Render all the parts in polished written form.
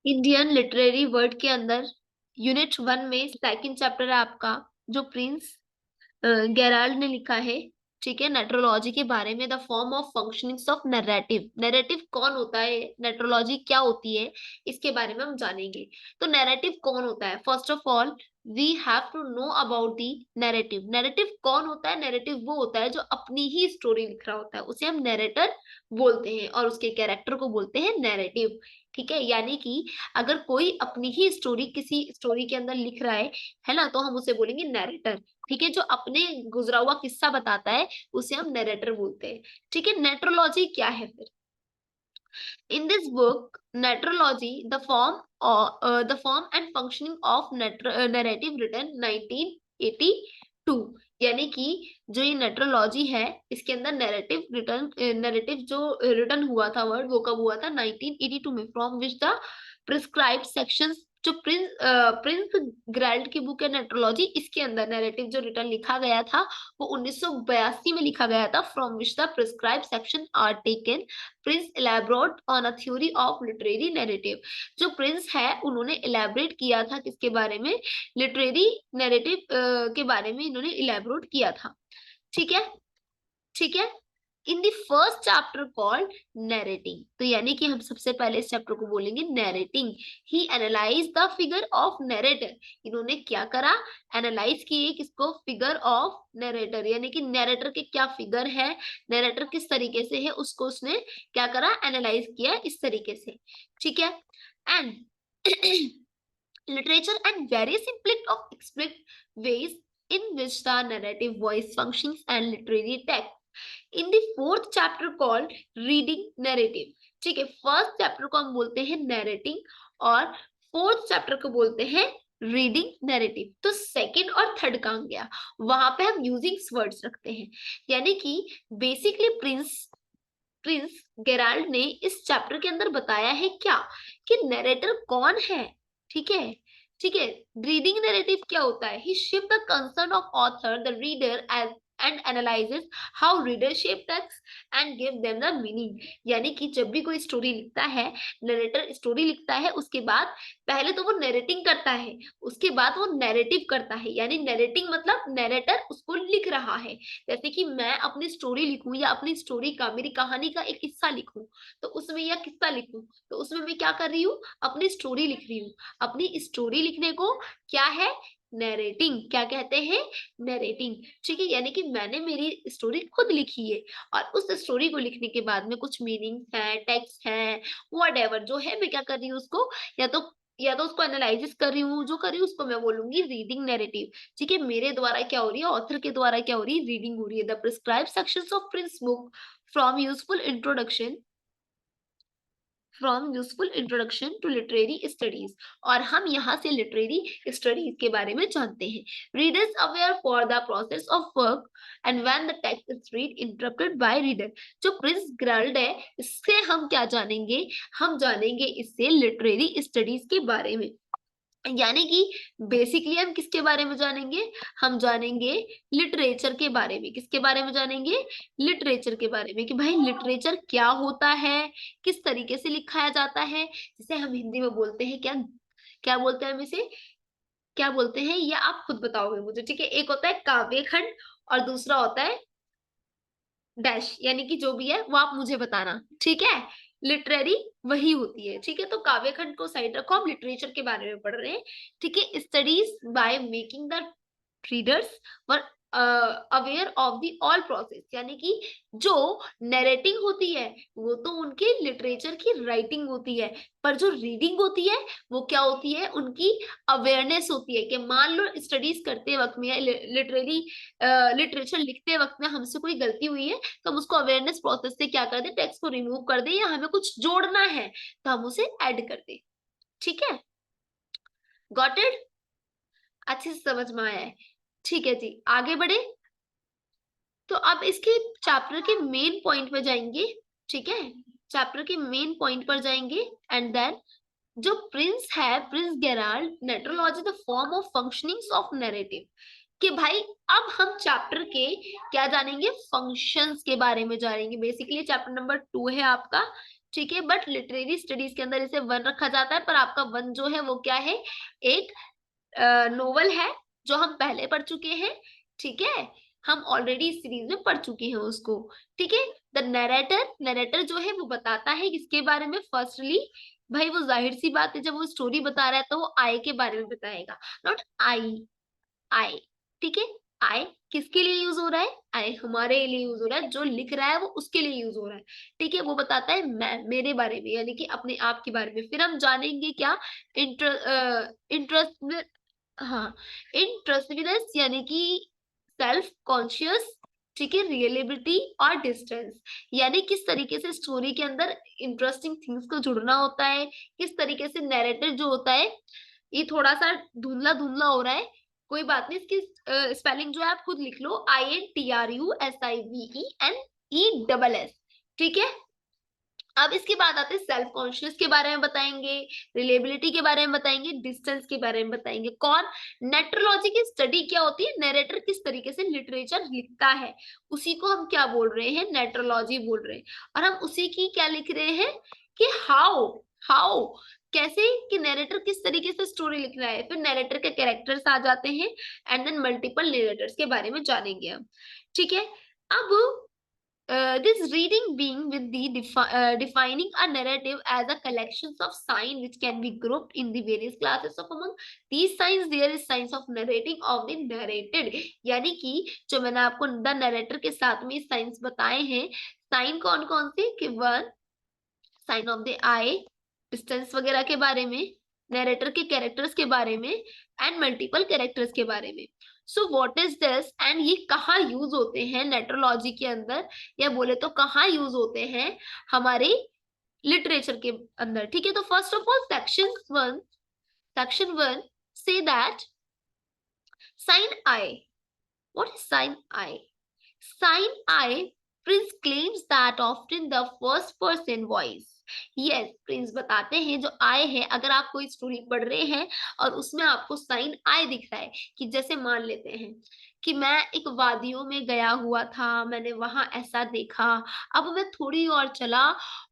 Indian literary word के अंदर unit 1 में सेकंड चैप्टर है आपका, जो प्रिंस गेराल्ड ने लिखा है। ठीक है, नेट्रोलॉजी के बारे में, the form of functionings of narrative. Narrative कौन होता है, नेट्रोलॉजी क्या होती है, इसके बारे में हम जानेंगे। तो नैरेटिव कौन होता है, first of all we have to know about the narrative. Narrative कौन होता है, नैरेटिव वो होता है जो अपनी ही स्टोरी लिख रहा होता है, उसे हम नैरेटर बोलते हैं, और उसके कैरेक्टर को बोलते हैं नैरेटिव। ठीक है, यानी कि अगर कोई अपनी ही स्टोरी किसी स्टोरी के अंदर लिख रहा है ना, तो हम उसे बोलेंगे नैरेटर। ठीक है, जो अपने गुजरा हुआ किस्सा बताता है उसे हम नरेटर बोलते हैं। ठीक है, नेट्रोलॉजी क्या है फिर? In this book narratology, the form and functioning of narrative written 1982। यानी कि जो ये नेट्रोलॉजी है, इसके अंदर नैरेटिव जो रिटन हुआ था वर्ड, वो कब हुआ था, 1982 में, from which the prescribed sections. जो प्रिंस ग्राल्ड की बुक है नेट्रोलॉजी, इसके अंदर नैरेटिव जो रिटर्न लिखा गया था वो 1982 में लिखा गया था, from which the prescribe section are taken. Prince elaborate on a theory of literary narrative. जो प्रिंस है उन्होंने इलेबोरेट किया था किसके बारे में, लिटरेरी नैरेटिव के बारे में इन्होंने इलेबोरेट किया था। ठीक है, ठीक है। In the first chapter called narrating, तो यानी कि हम सबसे पहले इस चैप्टर को बोलेंगे narrating. He analyse the figure of narrator. इन्होंने क्या करा, एनालाइज किए किसको, फिगर ऑफ नैरेटर, यानी कि नैरेटर के क्या फिगर है, नैरेटर किस तरीके से है, उसको उसने क्या करा, एनालाइज किया इस तरीके से। ठीक है, and literature and various explicit ways in which the narrative voice functions and literary text in the fourth chapter called reading narrative। ठीक है, फर्स्ट चैप्टर को हम बोलते हैं नैरेटिंग, और फोर्थ चैप्टर को बोलते हैं रीडिंग नैरेटिव। तो सेकंड और थर्ड काम गया, वहां पे हम यूजिंग वर्ड्स रखते हैं। यानी कि बेसिकली प्रिंस प्रिंस गेराल्ड ने इस चैप्टर के अंदर बताया है क्या, कि नैरेटर कौन है। ठीक है, ठीक है। रीडिंग नैरेटिव क्या होता है, he shift the concern of author the reader as and analyses how reader shape text and give them the meaning. यानी कि जब भी कोई स्टोरी लिखता है, नरेटर स्टोरी लिखता है, उसके बाद पहले तो वो नरेटिंग करता है, उसके बाद वो नैरेटिव करता है। यानी नरेटिंग मतलब नरेटर उसको लिख रहा है। जैसे कि मैं अपनी स्टोरी लिखूं, या अपनी स्टोरी का, मेरी कहानी का एक किस्सा लिखूं, तो उसमें, या किस्सा लिखूं, तो उसमें मैं क्या कर रही हूँ, अपनी स्टोरी लिख रही हूँ। अपनी स्टोरी लिखने को क्या है, नैरेटिंग। क्या कहते हैं, नैरेटिंग। ठीक है, यानी कि मैंने मेरी स्टोरी खुद लिखी है, और उस स्टोरी को लिखने के बाद में कुछ मीनिंग है, टेक्स्ट है, व्हाटएवर जो है, मैं क्या कर रही हूँ उसको, या तो उसको एनालाइजिस कर रही हूँ, जो कर रही हूँ उसको मैं बोलूंगी रीडिंग नैरेटिव। ठीक है, मेरे द्वारा क्या हो रही है, ऑथर के द्वारा क्या हो रही है, रीडिंग हो रही है। The prescribe sections of Prince book from useful introduction to literary studies. और हम यहाँ से लिटरेरी स्टडीज के बारे में जानते हैं। Readers aware for the process of work and when the text is read interrupted by reader. जो प्रिंस ग्राल्ड है, इससे हम क्या जानेंगे, हम जानेंगे इससे लिटरेरी स्टडीज के बारे में। यानी कि बेसिकली हम किसके बारे में जानेंगे, हम जानेंगे लिटरेचर के बारे में। किसके बारे में जानेंगे, लिटरेचर के बारे में, कि भाई लिटरेचर क्या होता है, किस तरीके से लिखाया जाता है। जिसे हम हिंदी में बोलते हैं क्या, क्या बोलते हैं हम इसे, क्या बोलते हैं, ये आप खुद बताओगे मुझे। ठीक है, एक होता है काव्य खंड, और दूसरा होता है डैश, यानी कि जो भी है वो आप मुझे बताना। ठीक है, लिटरेरी वही होती है। ठीक है, तो काव्य खंड को साइड रखो, हम लिटरेचर के बारे में पढ़ रहे हैं। ठीक है, studies by making the readers were aware of the all process. यानी कि जो नैरेटिंग होती है वो तो उनके लिटरेचर की राइटिंग होती है, पर जो रीडिंग होती है वो क्या होती है, उनकी अवेयरनेस होती है। कि मान लो स्टडीज करते वक्त में, लिटरेरी लिटरेचर लिखते वक्त में हमसे कोई गलती हुई है, तो हम उसको अवेयरनेस प्रोसेस से क्या कर दे, टेक्स्ट को रिमूव कर दे, या हमें कुछ जोड़ना है तो हम उसे ऐड कर दे। ठीक है, गॉट इट, अच्छे से समझ में आया है। ठीक है जी, आगे बढ़े। तो अब इसके चैप्टर के मेन पॉइंट पे जाएंगे। ठीक है, चैप्टर के मेन पॉइंट पर जाएंगे, एंड देन जो प्रिंस है, Prince Gerald, narratology the form of functionings of narrative. कि भाई अब हम चैप्टर के क्या जानेंगे, फंक्शंस के बारे में जानेंगे। बेसिकली चैप्टर नंबर 2 है आपका, ठीक है, बट लिटरेरी स्टडीज के अंदर इसे 1 रखा जाता है, पर आपका 1 जो है वो क्या है, एक नोवेल है जो हम पहले पढ़ चुके हैं। ठीक है, हम ऑलरेडी इस सीरीज में पढ़ चुके हैं उसको। ठीक है, द नरेटर, नरेटर जो है वो बताता है किसके बारे में, फर्स्टली भाई वो जाहिर सी बात है, जब वो स्टोरी बता रहा है तो वो आई के बारे में बताएगा, नॉट आई, आई। ठीक है, आई किसके लिए यूज हो रहा है, आई हमारे लिए यूज हो रहा है, जो लिख रहा है वो उसके लिए यूज हो रहा है। ठीक है, वो बताता है मैं मेरे बारे में, यानी कि अपने आप के बारे में। फिर हम जानेंगे क्या, इंटरेस्ट, हाँ, इंट्रस्टविनेस यानी कि सेल्फ कॉन्शियस। ठीक है, रियलेबिलिटी और डिस्टेंस, यानी किस तरीके से स्टोरी के अंदर इंटरेस्टिंग थिंग्स को जुड़ना होता है, किस तरीके से नैरेटिव जो होता है, ये थोड़ा सा धुंधला धुंधला हो रहा है, कोई बात नहीं, इसकी स्पेलिंग जो है आप खुद लिख लो, INTRUSIVENESS। ठीक है, अब इसके बाद आते हैं सेल्फ कॉन्शियस के बारे में बताएंगे, रिलेबिलिटी के बारे में बताएंगे, डिस्टेंस के बारे में बताएंगे। कौन, नेट्रोलॉजी की स्टडी क्या होती है, नरेटर किस तरीके से लिटरेचर लिखता है, उसी को हम क्या बोल रहे हैं, नेट्रोलॉजी बोल रहे हैं। और हम उसी की क्या लिख रहे हैं कि हाउ, हाउ कैसे, कि नरेटर किस तरीके से स्टोरी लिख रहा है। फिर नरेटर के कैरेक्टर्स आ जाते हैं, एंड देन मल्टीपल नरेटर्स के बारे में जानेंगे हम। ठीक है, अब this reading being with the defining a narrative as a collection of signs which can be grouped in the various classes of among these signs there is signs of narrating of the narrated, यानी कि जो मैंने आपको the narrator के साथ में science बताए हैं, साइन कौन कौन से, कि 1 sign of the I, distance वगैरह के बारे में, नरेटर के कैरेक्टर्स के बारे में, एंड मल्टीपल कैरेक्टर्स के बारे में। So what is this, and ये कहाँ यूज होते हैं नेट्रोलॉजी के अंदर, या बोले तो कहाँ यूज होते हैं हमारे लिटरेचर के अंदर। ठीक है, तो first of all section one से that sign I, what is sign I, sign I, Prince claims that often the first person voice. Yes, Prince बताते हैं जो आई है, अगर आप कोई स्टोरी पढ़ रहे हैं और उसमें आपको साइन आई दिख रहा है, कि जैसे मान लेते हैं कि मैं एक वादियों में गया हुआ था, मैंने वहां ऐसा देखा, अब मैं थोड़ी और चला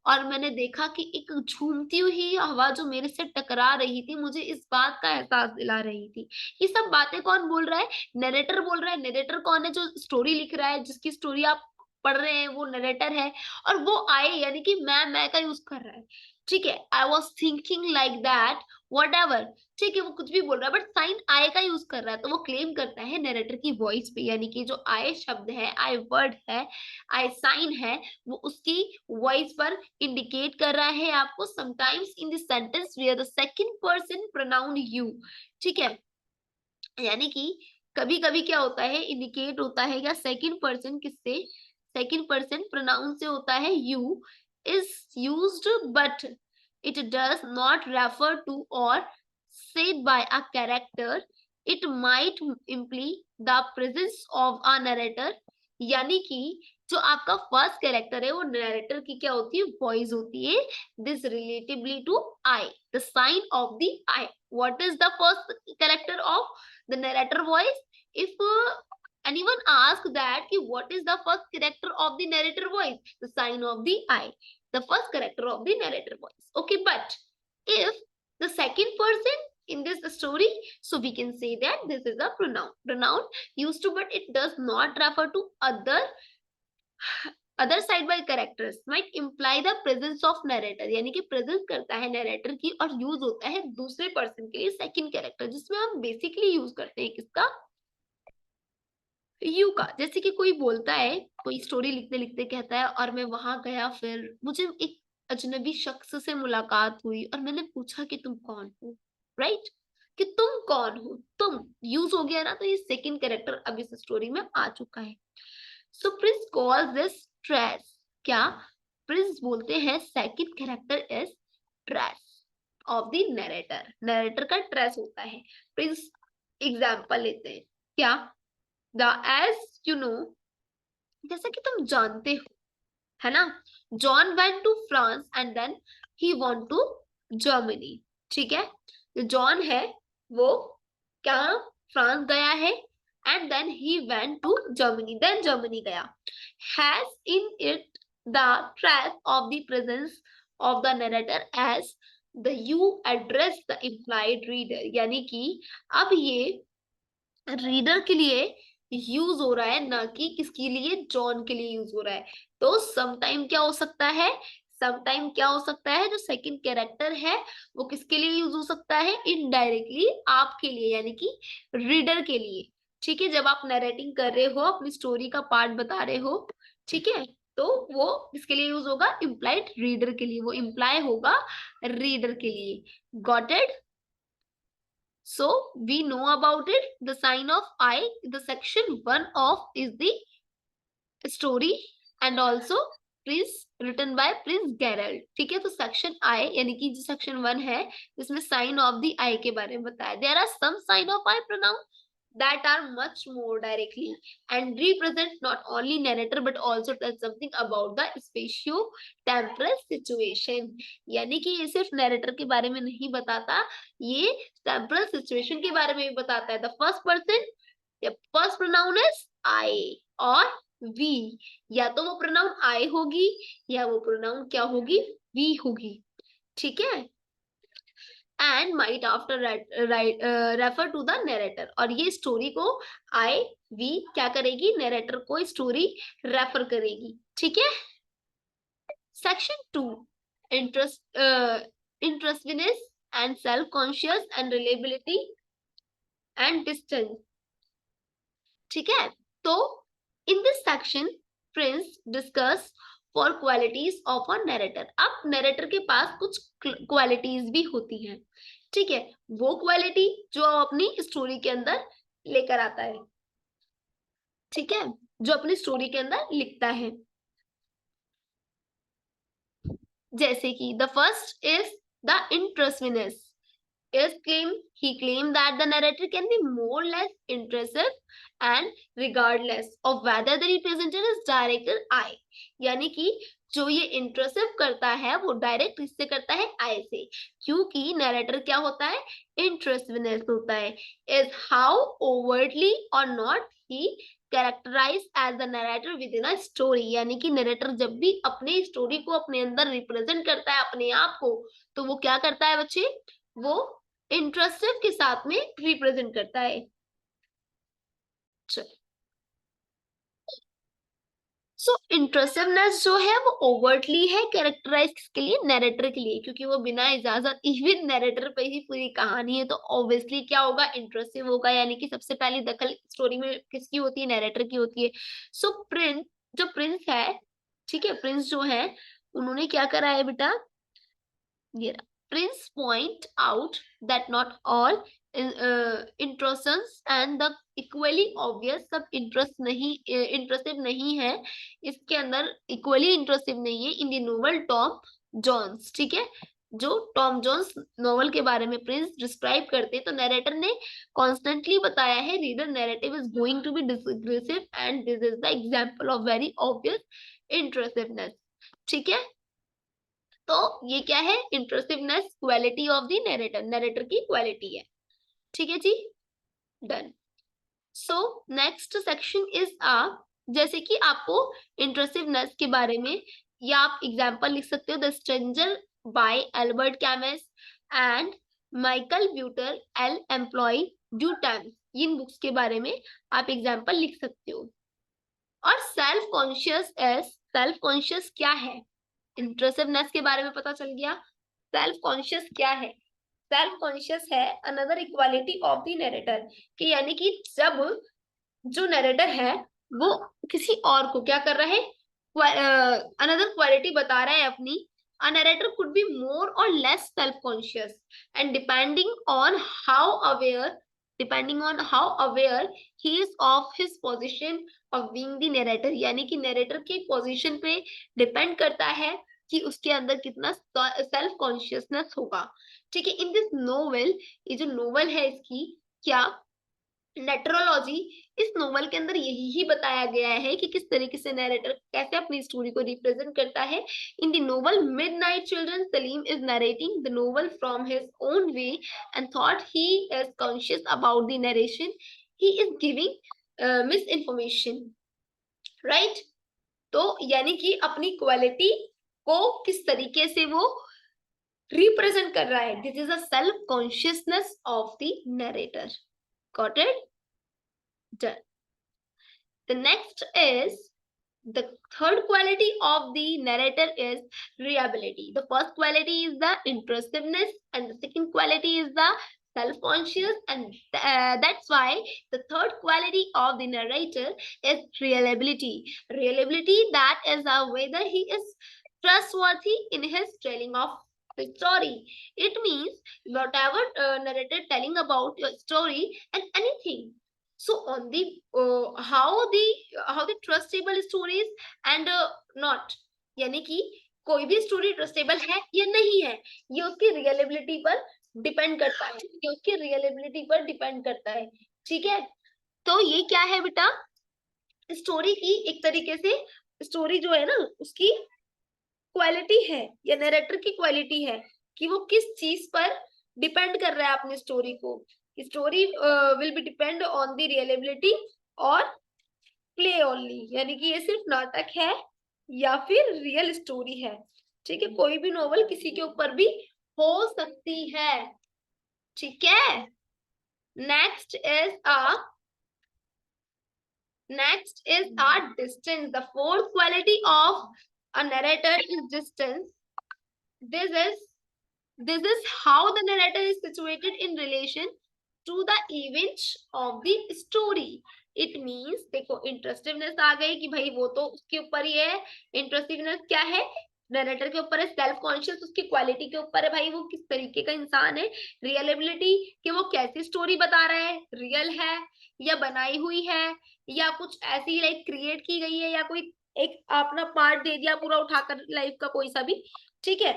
और मैंने देखा कि एक झूमती हुई हवा जो मेरे से टकरा रही थी मुझे इस बात का एहसास दिला रही थी। ये सब बातें कौन बोल रहा है, नरेटर बोल रहा है। नरेटर कौन है, जो स्टोरी लिख रहा है, जिसकी स्टोरी आप पढ़ रहे हैं वो नरेटर है। और वो आए यानी कि मैं का यूज कर रहा है। ठीक है, I was thinking like that, what ever. ठीक है, वो कुछ भी बोल रहा है, बट साइन आई का यूज कर रहा है, तो वो क्लेम करता है नरेटर की वॉइस पे, यानी कि जो आई शब्द है, आई वर्ड है, आई साइन है, वो उसकी वॉइस पर इंडिकेट कर रहा है आपको। Sometimes in the sentence where the second person pronoun you. ठीक है, यानी कि कभी कभी क्या होता है, इंडिकेट होता है या सेकंड पर्सन किससे, सेकंड पर्सन प्रोनाउन से होता है, you is used, but it does not refer to or said by a character. It might imply the presence of a narrator. यानी कि जो आपका फर्स्ट कैरेक्टर है वो नरेटर की क्या होती है, वॉइस होती है। This relatively to I, the sign of the I. What is the first character of the narrator voice? If anyone ask that कि what is the first character of the narrator voice, the sign of the I, the first character of the narrator voice. Okay, but if the second person in this story, so we can say that this is a pronoun used to, but it does not refer to other side by characters might imply the presence of narrator, यानी कि presence करता है narrator की, और use होता है दूसरे person के लिए सेकंड कैरेक्टर, जिसमें हम बेसिकली यूज करते हैं किसका, यू का। जैसे कि कोई बोलता है, कोई स्टोरी लिखते लिखते कहता है और मैं वहां गया, फिर मुझे एक अजनबी शख्स से मुलाकात हुई और मैंने पूछा कि तुम कौन हो, राइट, कि तुम कौन हो, तुम यूज हो गया ना, तो ये सेकंड कैरेक्टर अब इस स्टोरी में आ चुका है। सो प्रिंस कॉल्स दिस ट्रेस, क्या प्रिंस बोलते हैं second character is trace of the narrator, narrator का ट्रेस होता है। प्रिंस एग्जाम्पल लेते हैं, क्या, द एज यू नो, जैसा कि तुम जानते हो, है ना, John went to France and then he want to Germany. ठीक है, जो जॉन है वो क्या, फ्रांस गया है, and then he went to Germany, then Germany गया। Has in it the trace of the presence of the narrator as the you address the implied reader, यानी कि अब ये रीडर के लिए यूज हो रहा है, ना कि किसके लिए, जॉन के लिए यूज हो रहा है। तो समटाइम क्या हो सकता है, समटाइम क्या हो सकता है, जो सेकंड कैरेक्टर है वो किसके लिए यूज हो सकता है, इनडायरेक्टली आपके लिए, यानी कि रीडर के लिए। ठीक है, जब आप नरेटिंग कर रहे हो, अपनी स्टोरी का पार्ट बता रहे हो, ठीक है, तो वो किसके लिए यूज होगा, इम्प्लाइड रीडर के लिए, वो इम्प्लाई होगा रीडर के लिए। Got it? So we know about it. The sign of I, the section 1 of is the story and also Prince written by Prince Gerald. ठीक है, तो section I यानी कि जो section 1 है जिसमें sign of the I के बारे में बताया। There are some sign of I pronoun that are much more directly and represent not only narrator but also tell something about the spatio-temporal situation. यानी कि ये सिर्फ narrator के बारे में नहीं बताता, ये temporal situation के बारे में भी बताता है। The first person, the first pronoun is I और we, या तो वो pronoun I होगी या वो pronoun क्या होगी, we होगी। ठीक है, and might after refer to the narrator, और ये स्टोरी को आई वी क्या करेगी, नरेटर को स्टोरी रेफर करेगी। ठीक है, section 2, interest interestness and self conscious and reliability and distance. ठीक है, तो in this section Prince discuss four qualities of a narrator. अब नरेटर के पास कुछ क्वालिटीज भी होती हैं। ठीक है, वो क्वालिटी जो अपनी स्टोरी के अंदर लेकर आता है, ठीक है, जो अपनी स्टोरी के अंदर लिखता है। जैसे कि the first is the interestness. He claimed that the narrator can be more or less intrusive and regardless of whether the representative is direct or I, यानी कि जो ये इंट्रूसिव करता है वो डायरेक्ट इससे करता है आई से, क्योंकि नरेटर क्या होता है, इंट्रूसिवनेस होता है। इज हाउ ओवर्टली और not he characterize as the narrator within a story, यानी कि नरेटर जब भी अपनी स्टोरी को अपने अंदर रिप्रेजेंट करता है अपने आप को, तो वो क्या करता है बच्चे, वो इंट्रस्टिव के साथ में रिप्रेजेंट करता है। सो इंट्रस्टिवनेस जो है वो ओवर्टली है, कैरेक्टराइज किसके लिए, नरेटर के लिए, क्योंकि वो बिना इजाजत इवन नरेटर पे ही पूरी कहानी है, तो ऑब्वियसली क्या होगा, इंट्रस्टिव होगा, यानी कि सबसे पहली दखल स्टोरी में किसकी होती है, नरेटर की होती है। सो प्रिंस, जो प्रिंस है, ठीक है, प्रिंस जो है उन्होंने क्या करा है बेटा, ये Prince point out that not all interests and the equally obvious, सब interest नहीं, interested नहीं है इसके अंदर, equally interested नहीं है in the novel Tom Jones. ठीक है, जो टॉम जोन्स नोवेल के बारे में प्रिंस डिस्क्राइब करते हैं, तो नरेटर ने कॉन्स्टेंटली बताया है reader narrative is going to be digressive and this is the example of very obvious intrusiveness. ठीक है, तो ये क्या है, intrusiveness quality of the narrator, narrator की क्वालिटी है। ठीक है जी, done. So next section is जैसे कि आपको इंट्रेसिवनेस के बारे में, या आप एग्जांपल लिख सकते हो, the stranger by Albert Camus and Michael Butor L Emploi du Temps, इन बुक्स के बारे में आप एग्जांपल लिख सकते हो। और सेल्फ कॉन्शियस एस, सेल्फ कॉन्शियस क्या है, इंट्रेसिवनेस के बारे में पता चल गया। सेल्फ कॉन्शियस क्या है, सेल्फ कॉन्शियस है another equality of the narrator, कि यानी कि जब जो नरेटर है वो किसी और को क्या कर रहा है, अनदर क्वालिटी बता रहा है अपनी। A narrator could be more or less self-conscious and depending on how aware he is of his position of being the narrator, यानी कि नरेटर के पोजीशन पे डिपेंड करता है कि उसके अंदर कितना सेल्फ कॉन्शियसनेस होगा। ठीक है, इन दिस नोवेल, ये जो नोवेल है इसकी क्या, नेट्रोलॉजी, इस नोवेल के अंदर यही ही बताया गया है कि किस तरीके से नरेटर कैसे अपनी स्टोरी को रिप्रेजेंट करता है। In the novel midnight children, Salim is narrating the novel from his own way and thought he is conscious about the narration, he is giving miss information, right. तो यानी कि अपनी क्वालिटी को किस तरीके से वो रिप्रेजेंट कर रहा है. This is a self consciousness of the narrator. Got it? Done. The next is the third quality of the narrator is reliability. The first quality is the intrusiveness, and the second quality is the self-conscious, and that's why the third quality of the narrator is reliability. Reliability, that is whether he is trustworthy in his telling of the story. It means whatever narrator telling about your story and anything. So on the how the trustable stories and not, यानी कि कोई भी story trustable है या नहीं है, ये उसकी रियलेबिलिटी पर डिपेंड करता है. ये उसकी रियलेबिलिटी पर डिपेंड करता है. ठीक है, तो ये क्या है बेटा, स्टोरी की एक तरीके से स्टोरी जो है ना उसकी क्वालिटी है या नरेटर की क्वालिटी है कि वो किस चीज पर डिपेंड कर रहा है अपनी स्टोरी को. Story will be depend on the reliability और प्ले ओनली, यानी कि ये सिर्फ नाटक है या फिर रियल स्टोरी है. ठीक है, कोई भी नॉवल किसी के ऊपर भी हो सकती है. ठीक है, next is distance. The fourth quality of a narrator is distance. This is how the narrator is situated in relation to the events of the story. It means देखो इंटरेस्टिवनेस आ गई कि भाई वो तो उसके ऊपर ही है. इंटरेस्टिवनेस क्या है, नरेटर के ऊपर है. सेल्फ कॉन्शियस उसकी क्वालिटी के ऊपर है, भाई वो किस तरीके का इंसान है. रियलेबिलिटी कि वो कैसी स्टोरी बता रहा है, रियल है या बनाई हुई है या कुछ ऐसी लाइक क्रिएट की गई है या कोई एक अपना पार्ट दे दिया पूरा उठाकर लाइफ का कोई सा भी. ठीक है,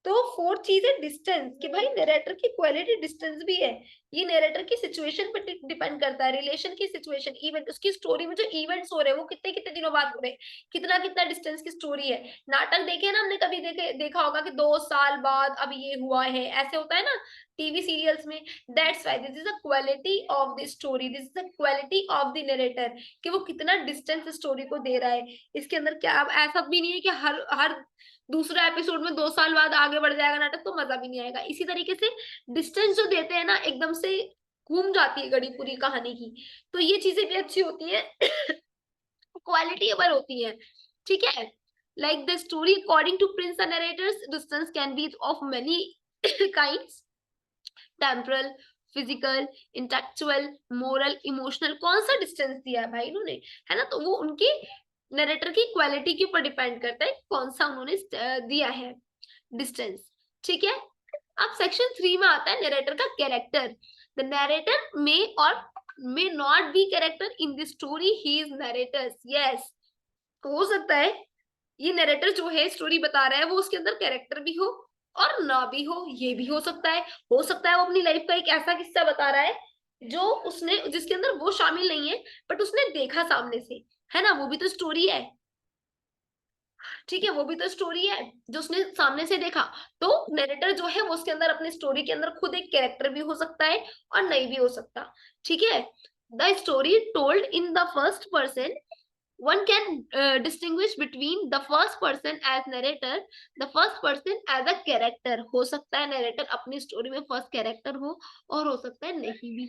तो फोर्थ चीज है डिस्टेंस कि भाई नरेटर की क्वालिटी डिस्टेंस भी है. ये नरेटर की सिचुएशन पर डिपेंड करता है, रिलेशन की सिचुएशन, इवेंट, उसकी स्टोरी में जो इवेंट्स हो रहे हैं वो कितने कितने दिनों बाद हो रहे हैं, कितना कितना डिस्टेंस की स्टोरी है. नाटक देखे ना हमने कभी, देखा होगा कि 2 साल बाद अब ये हुआ है, ऐसे होता है ना टीवी सीरियल्स में. That's why this is a quality of the story, this is the quality of the narrator कि वो कितना डिस्टेंस स्टोरी को दे रहा है. इसके अंदर क्या, अब ऐसा भी नहीं है कि हर हर दूसरा एपिसोड में 2 साल बाद आगे बढ़ जाएगा नाटक, तो मजा भी नहीं आएगा. इसी तरीके से डिस्टेंस जो देते हैं ना, एकदम से घूम जाती है घड़ी पूरी कहानी की. तो ये चीजें भी अच्छी होती है, क्वालिटीएबल होती है. ठीक है, like the story according to Prince and narrators, distance can be of many kinds: temporal, physical, intellectual, moral, emotional. कौन सा डिस्टेंस दिया है भाई इन्होंने, है ना, तो वो उनकी नरेटर की क्वालिटी के ऊपर डिपेंड करता है कौन सा उन्होंने दिया है डिस्टेंस. ठीक है, अब सेक्शन 3 में आता है नरेटर का कैरेक्टर. द नरेटर मे और may not be character in the story, he is narrator's. Yes, हो सकता है ये नरेटर जो है स्टोरी बता रहा है वो उसके अंदर कैरेक्टर भी हो और ना भी हो, ये भी हो सकता है. हो सकता है वो अपनी लाइफ का एक ऐसा किस्सा बता रहा है जो उसने, जिसके अंदर वो शामिल नहीं है बट उसने देखा सामने से, है ना, वो भी तो स्टोरी है. ठीक है, वो भी तो स्टोरी है जो उसने सामने से देखा. तो नरेटर जो है वो उसके अंदर अपनी स्टोरी के अंदर खुद एक कैरेक्टर भी हो सकता है और नहीं भी हो सकता. ठीक है, the story told in the first person, one can distinguish between the first person as narrator, the first person as a character. हो सकता है narrator अपनी स्टोरी में फर्स्ट कैरेक्टर हो और हो सकता है नहीं भी.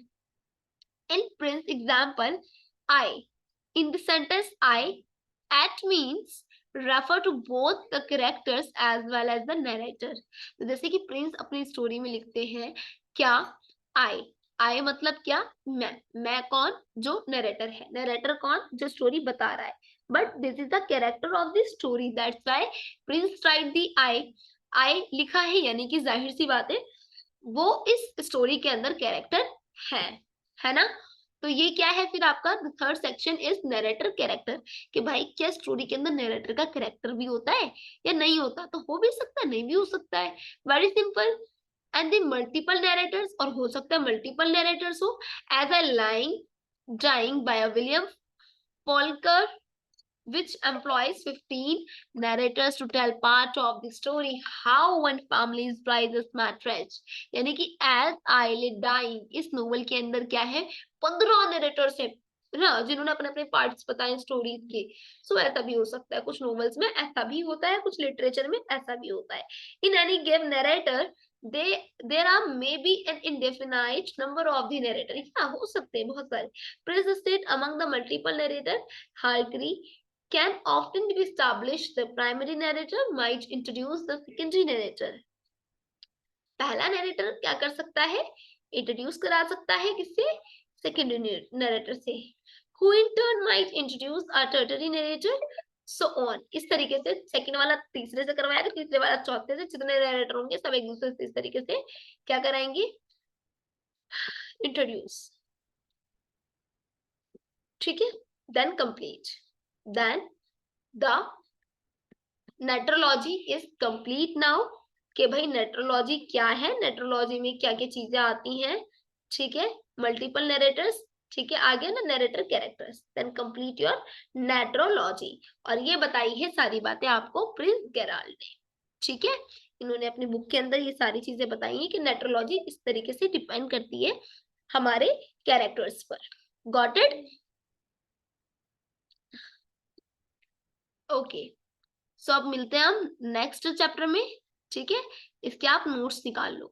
In Prince example, I, in the sentence I, at means refer to both the characters as well as the narrator. तो जैसे कि प्रिंस अपनी स्टोरी में लिखते हैं क्या, I मतलब क्या, मैं कौन, जो नरेटर है. नरेटर कौन, जो स्टोरी बता रहा है. But this is the character of the story, that's why Prince write the I लिखा है, यानी कि जाहिर सी बात है वो इस स्टोरी के अंदर कैरेक्टर है ना. तो ये क्या है फिर आपका third section is narrator character, कि भाई क्या स्टोरी के अंदर नरेटर का कैरेक्टर भी होता है या नहीं होता. तो हो भी सकता है, नहीं भी हो सकता है. Very simple. And the multiple narrators, और हो सकता है मल्टीपल नरेटर्स हो, as a lying drawing by a William Faulkner which employs 15 narrators to tell part of the story how one family's prices matters. यानी कि as I lay dying, इस novel के अंदर क्या है, 15 नरेटर्स है. ना, जिन्होंने अपने अपने पार्ट्स बताए स्टोरीज के। सो ऐसा भी हो सकता है, कुछ नॉवेल्स में ऐसा भी होता है, कुछ लिटरेचर में ऐसा भी होता है। In any given narrator they there are may be an indefinite number of the narrator, क्या हो सकते हैं बहुत सारे। Prince state among the multiple narrator हार्करी can often be established. The primary narrator might introduce the secondary narrator. पहला narrator क्या कर सकता है, इंट्रोड्यूस करा सकता है किससे, सेकेंडरी नरेटर से, who in turn might introduce a tertiary narrator, so on। इस तरीके से सेकंड वाला तीसरे से करवाएगा, तीसरे वाला चौथे से, जितने नरेटर होंगे सब एक दूसरे से इस तरीके से क्या कराएंगे, इंट्रोड्यूस। ठीक है, then complete, then the narratology is complete now, कि भाई नेट्रोलॉजी क्या है, नेट्रोलॉजी में क्या क्या चीजें आती हैं। ठीक है, मल्टीपल नरेटर्स, ठीक है, आगे ना narrator characters, then complete your narratology. और ये बताई है सारी बातें आपको प्रिंस गेराल्ड ने। ठीक है, इन्होंने अपनी बुक के अंदर ये सारी चीजें बताई हैं कि नेट्रोलॉजी इस तरीके से डिपेंड करती है हमारे कैरेक्टर्स पर। Got it? ओके, सो अब मिलते हैं हम नेक्स्ट चैप्टर में। ठीक है, इसके आप नोट्स निकाल लो।